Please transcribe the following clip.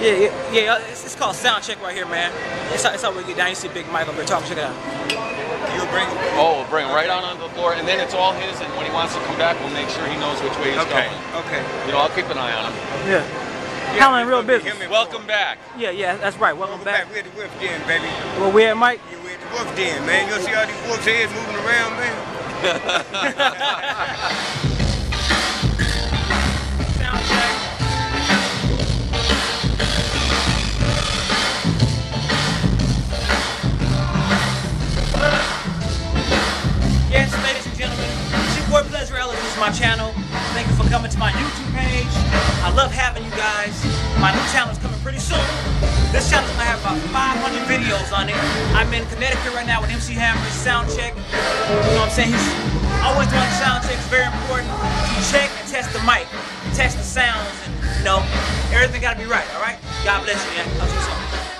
Yeah. It's called sound check right here, man. It's how we get down. You see Big Mike over here talking. Check it out. You'll bring. Oh, we'll bring him right out onto the floor, and then it's all his. And when he wants to come back, we'll make sure he knows which way he's going. Okay. You know, I'll keep an eye on him. Yeah. Handling real business. Welcome back. Yeah, that's right. Welcome back. We're at the wolf den, baby. Well, we at Mike? Yeah, we're at the wolf den, man. You'll see all these wolves' heads moving around, man. Sound check. Yes, ladies and gentlemen, it's your boy Pleasure Ellis. This is my channel. Thank you for coming to my YouTube page. I love having you guys. My new channel is coming pretty soon. This channel is going to have about 500 videos on it. I'm in Connecticut right now with MC Hammer's sound check. You know what I'm saying? He's always doing sound check. It's very important. You check and test the mic, test the sounds, and you know, everything got to be right, all right? God bless you, man. I'll see you soon.